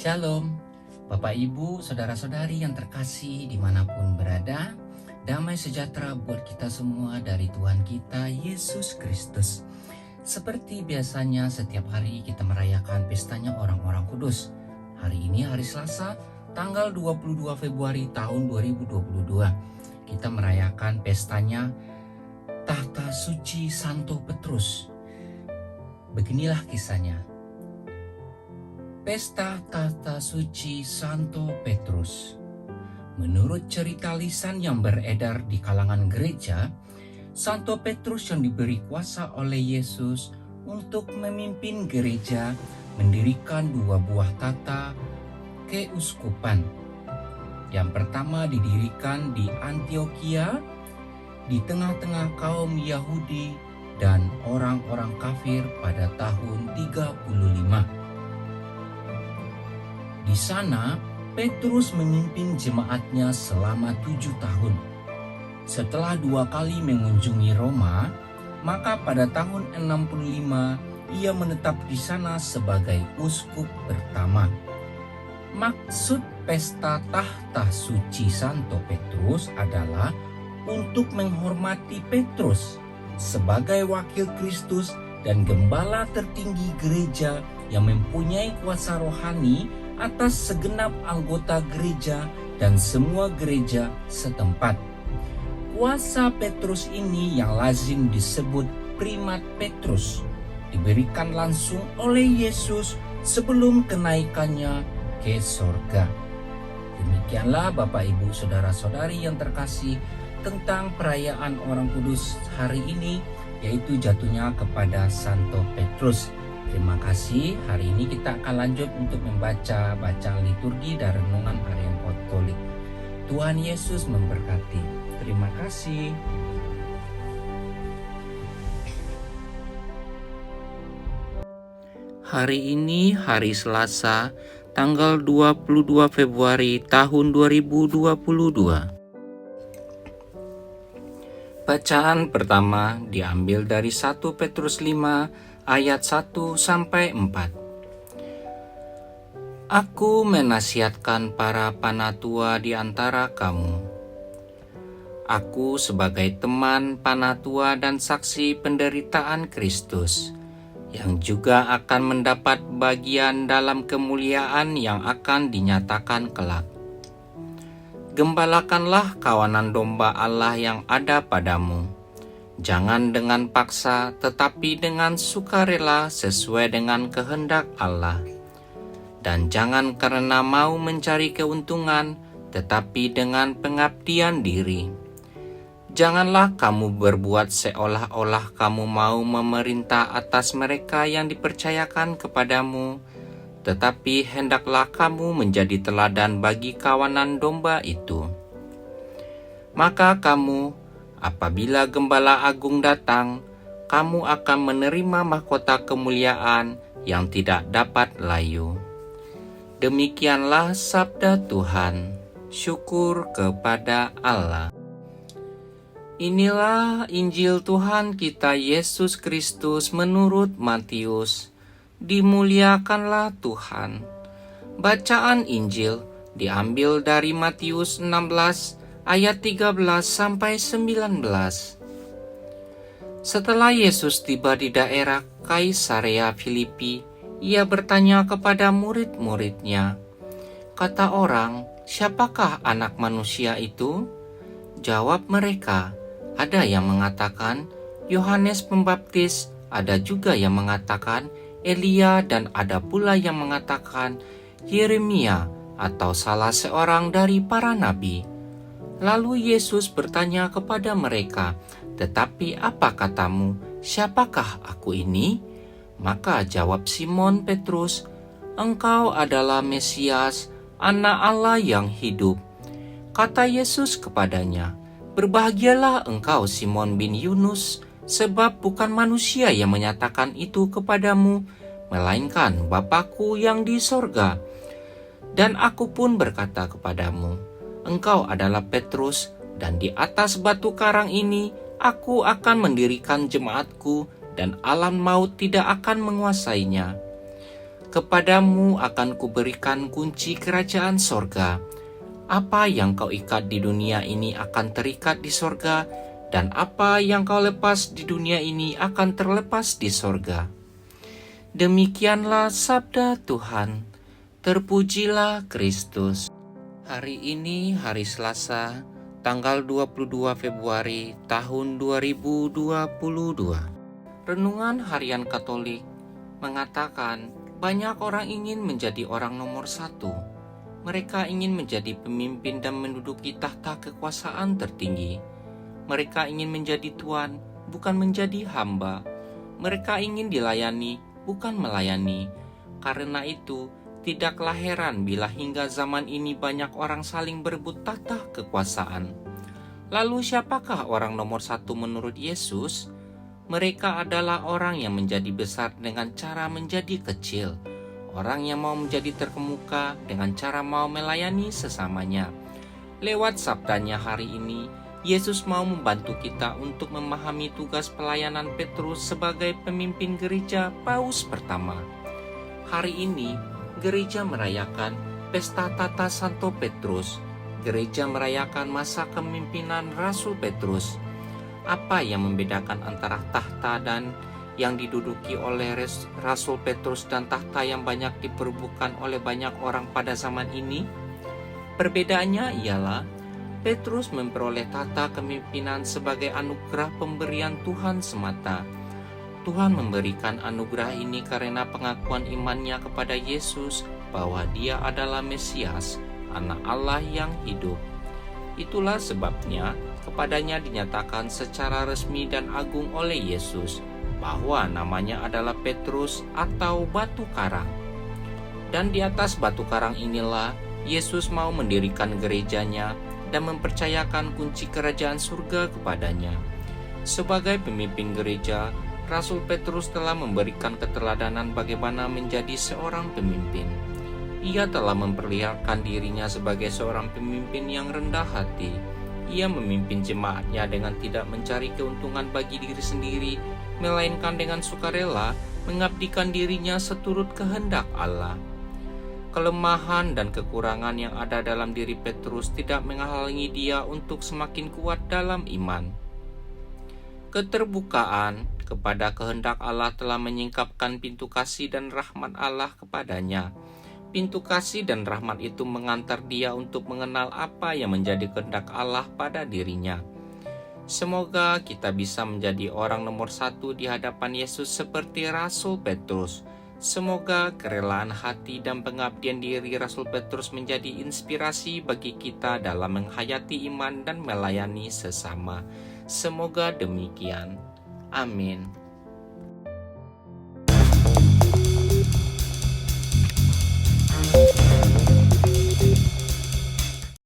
Shalom, Bapak Ibu, Saudara-saudari yang terkasih dimanapun berada. Damai sejahtera buat kita semua dari Tuhan kita Yesus Kristus. Seperti biasanya setiap hari kita merayakan pestanya orang-orang kudus. Hari ini hari Selasa, tanggal 22 Februari tahun 2022. Kita merayakan pestanya Tahta Suci Santo Petrus. Beginilah kisahnya. Pesta Tahta Suci Santo Petrus. Menurut cerita lisan yang beredar di kalangan gereja, Santo Petrus yang diberi kuasa oleh Yesus untuk memimpin gereja mendirikan dua buah tahta keuskupan. Yang pertama didirikan di Antioquia, di tengah-tengah kaum Yahudi dan orang-orang kafir pada tahun 35. Di sana, Petrus memimpin jemaatnya selama 7 tahun. Setelah 2 kali mengunjungi Roma, maka pada tahun 65 ia menetap di sana sebagai uskup pertama. Maksud pesta Tahta Suci Santo Petrus adalah untuk menghormati Petrus sebagai wakil Kristus dan gembala tertinggi gereja yang mempunyai kuasa rohani atas segenap anggota gereja dan semua gereja setempat. Kuasa Petrus ini yang lazim disebut primat Petrus diberikan langsung oleh Yesus sebelum kenaikannya ke sorga. Demikianlah Bapak Ibu Saudara-saudari yang terkasih tentang perayaan orang kudus hari ini, yaitu jatuhnya kepada Santo Petrus. Terima kasih. Hari ini kita akan lanjut untuk membaca bacaan liturgi dan renungan harian Katolik. Tuhan Yesus memberkati. Terima kasih. Hari ini hari Selasa, tanggal 22 Februari tahun 2022. Bacaan pertama diambil dari 1 Petrus 5 ayat 1-4. Aku menasihatkan para panatua di antara kamu. Aku sebagai teman panatua dan saksi penderitaan Kristus, yang juga akan mendapat bagian dalam kemuliaan yang akan dinyatakan kelak. Gembalakanlah kawanan domba Allah yang ada padamu. Jangan dengan paksa, tetapi dengan sukarela sesuai dengan kehendak Allah. Dan jangan karena mau mencari keuntungan, tetapi dengan pengabdian diri. Janganlah kamu berbuat seolah-olah kamu mau memerintah atas mereka yang dipercayakan kepadamu, tetapi hendaklah kamu menjadi teladan bagi kawanan domba itu. Maka kamu, apabila Gembala Agung datang, kamu akan menerima mahkota kemuliaan yang tidak dapat layu. Demikianlah sabda Tuhan. Syukur kepada Allah. Inilah Injil Tuhan kita Yesus Kristus menurut Matius. Dimuliakanlah Tuhan. Bacaan Injil diambil dari Matius 16 ayat 13-19. Setelah Yesus tiba di daerah Kaisarea Filipi, ia bertanya kepada murid-muridnya, "Kata orang, siapakah anak manusia itu?" Jawab mereka, "Ada yang mengatakan Yohanes Pembaptis, ada juga yang mengatakan Elia, dan ada pula yang mengatakan Yeremia atau salah seorang dari para nabi." Lalu Yesus bertanya kepada mereka, "Tetapi apa katamu, siapakah aku ini?" Maka jawab Simon Petrus, "Engkau adalah Mesias, Anak Allah yang hidup." Kata Yesus kepadanya, "Berbahagialah engkau Simon bin Yunus, sebab bukan manusia yang menyatakan itu kepadamu, melainkan Bapa-Ku yang di sorga. Dan aku pun berkata kepadamu, engkau adalah Petrus, dan di atas batu karang ini aku akan mendirikan jemaatku, dan alam maut tidak akan menguasainya. Kepadamu akan kuberikan kunci kerajaan sorga. Apa yang kau ikat di dunia ini akan terikat di sorga, dan apa yang kau lepas di dunia ini akan terlepas di sorga. Demikianlah sabda Tuhan. Terpujilah Kristus. Hari ini hari Selasa, tanggal 22 Februari tahun 2022. Renungan Harian Katolik mengatakan banyak orang ingin menjadi orang nomor satu. Mereka ingin menjadi pemimpin dan menduduki tahta kekuasaan tertinggi. Mereka ingin menjadi tuan, bukan menjadi hamba. Mereka ingin dilayani, bukan melayani. Karena itu, tidaklah heran bila hingga zaman ini banyak orang saling berebut tahta kekuasaan. Lalu siapakah orang nomor satu menurut Yesus? Mereka adalah orang yang menjadi besar dengan cara menjadi kecil. Orang yang mau menjadi terkemuka dengan cara mau melayani sesamanya. Lewat sabdanya hari ini, Yesus mau membantu kita untuk memahami tugas pelayanan Petrus sebagai pemimpin gereja Paus pertama. Hari ini, gereja merayakan Pesta Tata Santo Petrus. Gereja merayakan masa kepemimpinan Rasul Petrus. Apa yang membedakan antara tahta dan yang diduduki oleh Rasul Petrus dan tahta yang banyak diperebutkan oleh banyak orang pada zaman ini? Perbedaannya ialah Petrus memperoleh tahta kepemimpinan sebagai anugerah pemberian Tuhan semata. Tuhan memberikan anugerah ini karena pengakuan imannya kepada Yesus bahwa Dia adalah Mesias, Anak Allah yang hidup. Itulah sebabnya kepadanya dinyatakan secara resmi dan agung oleh Yesus bahwa namanya adalah Petrus atau batu karang. Dan di atas batu karang inilah Yesus mau mendirikan gerejanya dan mempercayakan kunci kerajaan surga kepadanya. Sebagai pemimpin gereja, Rasul Petrus telah memberikan keteladanan bagaimana menjadi seorang pemimpin. Ia telah memperlihatkan dirinya sebagai seorang pemimpin yang rendah hati. Ia memimpin jemaatnya dengan tidak mencari keuntungan bagi diri sendiri, melainkan dengan sukarela mengabdikan dirinya seturut kehendak Allah. Kelemahan dan kekurangan yang ada dalam diri Petrus tidak menghalangi dia untuk semakin kuat dalam iman. Keterbukaan kepada kehendak Allah telah menyingkapkan pintu kasih dan rahmat Allah kepadanya. Pintu kasih dan rahmat itu mengantar dia untuk mengenal apa yang menjadi kehendak Allah pada dirinya. Semoga kita bisa menjadi orang nomor satu di hadapan Yesus seperti Rasul Petrus. Semoga kerelaan hati dan pengabdian diri Rasul Petrus menjadi inspirasi bagi kita dalam menghayati iman dan melayani sesama. Semoga demikian. Amin.